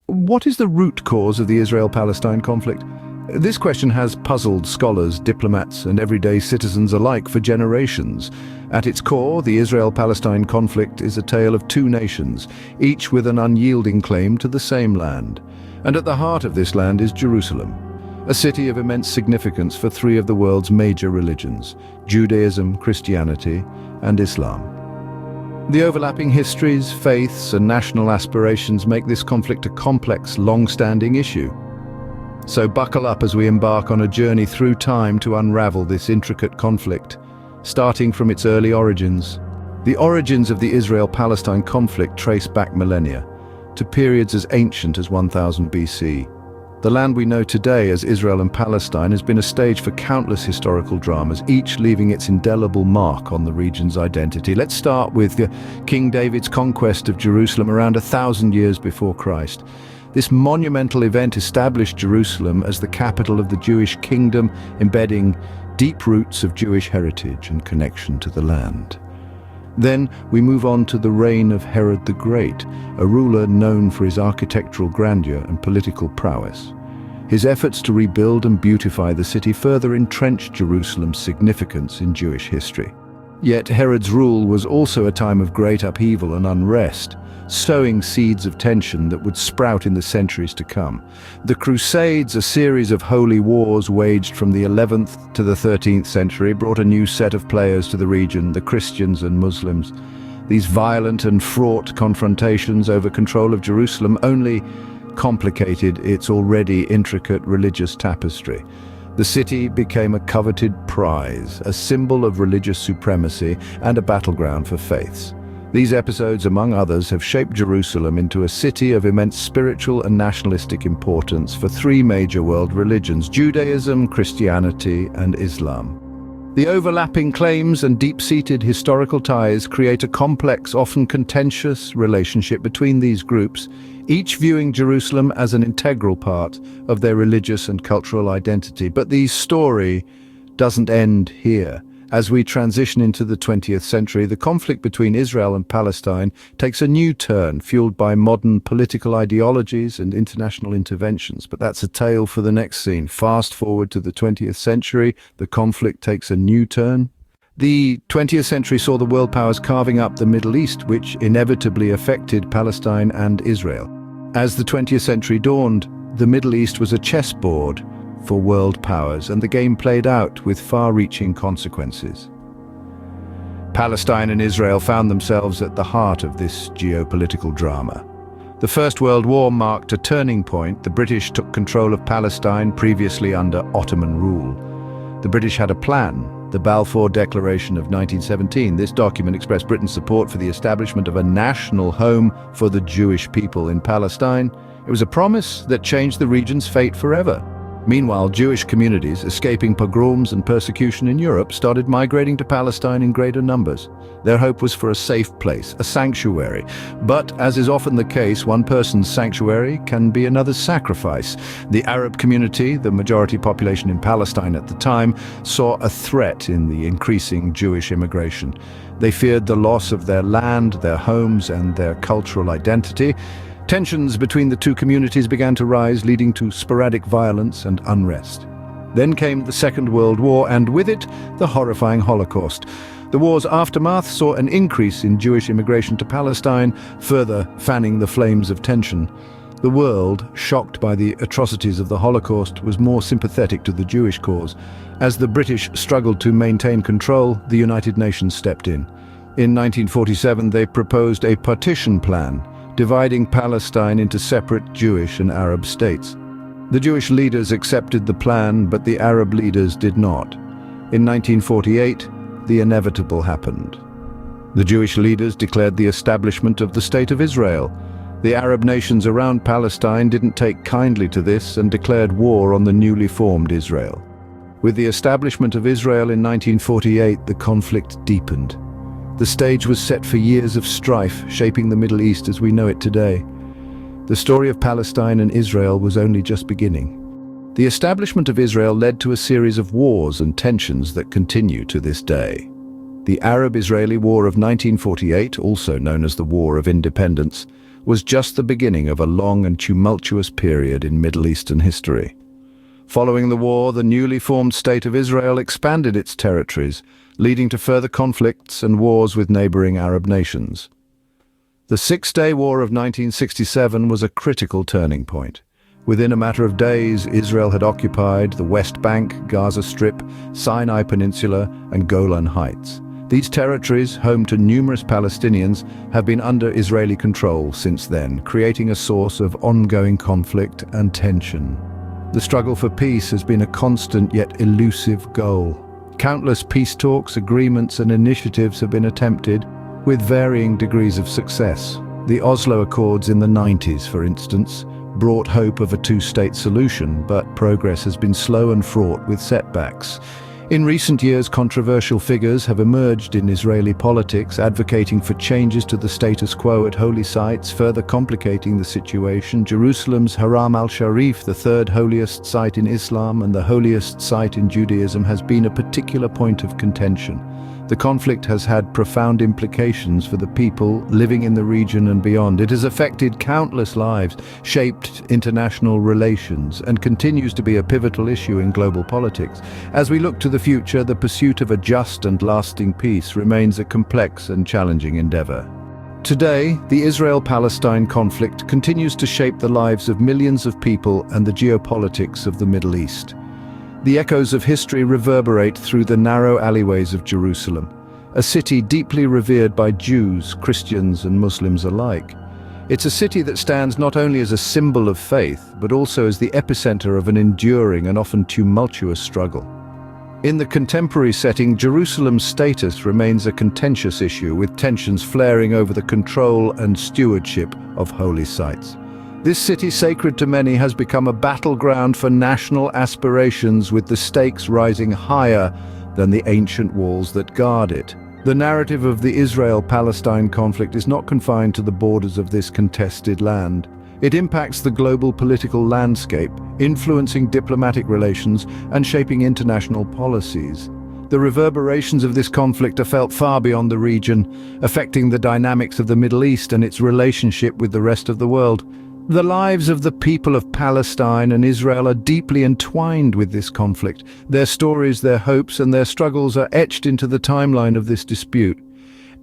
What is the root cause of the Israel-Palestine conflict? This question has puzzled scholars, diplomats, and everyday citizens alike for generations. At its core, the Israel-Palestine conflict is a tale of two nations, each with an unyielding claim to the same land. And at the heart of this land is Jerusalem, a city of immense significance for three of the world's major religions: Judaism, Christianity, and Islam. The overlapping histories, faiths, and national aspirations make this conflict a complex, long-standing issue. So buckle up as we embark on a journey through time to unravel this intricate conflict, starting from its early origins. The origins of the Israel-Palestine conflict trace back millennia, to periods as ancient as 1000 BC. The land we know today as Israel and Palestine has been a stage for countless historical dramas, each leaving its indelible mark on the region's identity. Let's start with King David's conquest of Jerusalem around 1000 years before Christ. This monumental event established Jerusalem as the capital of the Jewish kingdom, embedding deep roots of Jewish heritage and connection to the land. Then we move on to the reign of Herod the Great, a ruler known for his architectural grandeur and political prowess. His efforts to rebuild and beautify the city further entrenched Jerusalem's significance in Jewish history. Yet Herod's rule was also a time of great upheaval and unrest, sowing seeds of tension that would sprout in the centuries to come. The Crusades, a series of holy wars waged from the 11th to the 13th century, brought a new set of players to the region, the Christians and Muslims. These violent and fraught confrontations over control of Jerusalem only complicated its already intricate religious tapestry. The city became a coveted prize, a symbol of religious supremacy and a battleground for faiths. These episodes, among others, have shaped Jerusalem into a city of immense spiritual and nationalistic importance for three major world religions: Judaism, Christianity, and Islam. The overlapping claims and deep-seated historical ties create a complex, often contentious relationship between these groups, each viewing Jerusalem as an integral part of their religious and cultural identity. But the story doesn't end here. As we transition into the 20th century, the conflict between Israel and Palestine takes a new turn, fueled by modern political ideologies and international interventions. But that's a tale for the next scene. Fast forward to the 20th century, the conflict takes a new turn. The 20th century saw the world powers carving up the Middle East, which inevitably affected Palestine and Israel. As the 20th century dawned, the Middle East was a chessboard for world powers, and the game played out with far-reaching consequences. Palestine and Israel found themselves at the heart of this geopolitical drama. The First World War marked a turning point. The British took control of Palestine, previously under Ottoman rule. The British had a plan, the Balfour Declaration of 1917. This document expressed Britain's support for the establishment of a national home for the Jewish people in Palestine. It was a promise that changed the region's fate forever. Meanwhile, Jewish communities, escaping pogroms and persecution in Europe, started migrating to Palestine in greater numbers. Their hope was for a safe place, a sanctuary. But, as is often the case, one person's sanctuary can be another's sacrifice. The Arab community, the majority population in Palestine at the time, saw a threat in the increasing Jewish immigration. They feared the loss of their land, their homes, and their cultural identity. Tensions between the two communities began to rise, leading to sporadic violence and unrest. Then came the Second World War, and with it, the horrifying Holocaust. The war's aftermath saw an increase in Jewish immigration to Palestine, further fanning the flames of tension. The world, shocked by the atrocities of the Holocaust, was more sympathetic to the Jewish cause. As the British struggled to maintain control, the United Nations stepped in. In 1947, they proposed a partition plan, dividing Palestine into separate Jewish and Arab states. The Jewish leaders accepted the plan, but the Arab leaders did not. In 1948, the inevitable happened. The Jewish leaders declared the establishment of the State of Israel. The Arab nations around Palestine didn't take kindly to this and declared war on the newly formed Israel. With the establishment of Israel in 1948, the conflict deepened. The stage was set for years of strife, shaping the Middle East as we know it today. The story of Palestine and Israel was only just beginning. The establishment of Israel led to a series of wars and tensions that continue to this day. The Arab-Israeli War of 1948, also known as the War of Independence, was just the beginning of a long and tumultuous period in Middle Eastern history. Following the war, the newly formed State of Israel expanded its territories, leading to further conflicts and wars with neighboring Arab nations. The Six-Day War of 1967 was a critical turning point. Within a matter of days, Israel had occupied the West Bank, Gaza Strip, Sinai Peninsula, and Golan Heights. These territories, home to numerous Palestinians, have been under Israeli control since then, creating a source of ongoing conflict and tension. The struggle for peace has been a constant yet elusive goal. Countless peace talks, agreements, and initiatives have been attempted, with varying degrees of success. The Oslo Accords in the 90s, for instance, brought hope of a two-state solution, but progress has been slow and fraught with setbacks. In recent years, controversial figures have emerged in Israeli politics, advocating for changes to the status quo at holy sites, further complicating the situation. Jerusalem's Haram al-Sharif, the third holiest site in Islam and the holiest site in Judaism, has been a particular point of contention. The conflict has had profound implications for the people living in the region and beyond. It has affected countless lives, shaped international relations, and continues to be a pivotal issue in global politics. As we look to the future, the pursuit of a just and lasting peace remains a complex and challenging endeavor. Today, the Israel-Palestine conflict continues to shape the lives of millions of people and the geopolitics of the Middle East. The echoes of history reverberate through the narrow alleyways of Jerusalem, a city deeply revered by Jews, Christians, and Muslims alike. It's a city that stands not only as a symbol of faith, but also as the epicenter of an enduring and often tumultuous struggle. In the contemporary setting, Jerusalem's status remains a contentious issue, with tensions flaring over the control and stewardship of holy sites. This city, sacred to many, has become a battleground for national aspirations, with the stakes rising higher than the ancient walls that guard it. The narrative of the Israel-Palestine conflict is not confined to the borders of this contested land. It impacts the global political landscape, influencing diplomatic relations and shaping international policies. The reverberations of this conflict are felt far beyond the region, affecting the dynamics of the Middle East and its relationship with the rest of the world. The lives of the people of Palestine and Israel are deeply entwined with this conflict. Their stories, their hopes, and their struggles are etched into the timeline of this dispute.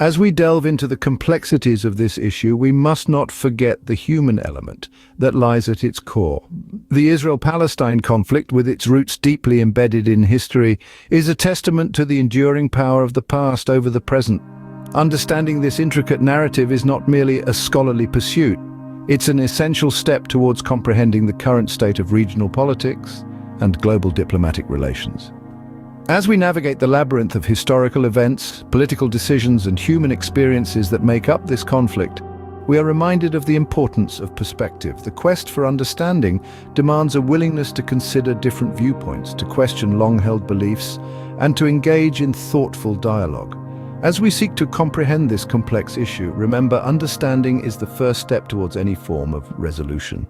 As we delve into the complexities of this issue, we must not forget the human element that lies at its core. The Israel-Palestine conflict, with its roots deeply embedded in history, is a testament to the enduring power of the past over the present. Understanding this intricate narrative is not merely a scholarly pursuit. It's an essential step towards comprehending the current state of regional politics and global diplomatic relations. As we navigate the labyrinth of historical events, political decisions, and human experiences that make up this conflict, we are reminded of the importance of perspective. The quest for understanding demands a willingness to consider different viewpoints, to question long-held beliefs, and to engage in thoughtful dialogue. As we seek to comprehend this complex issue, remember, understanding is the first step towards any form of resolution.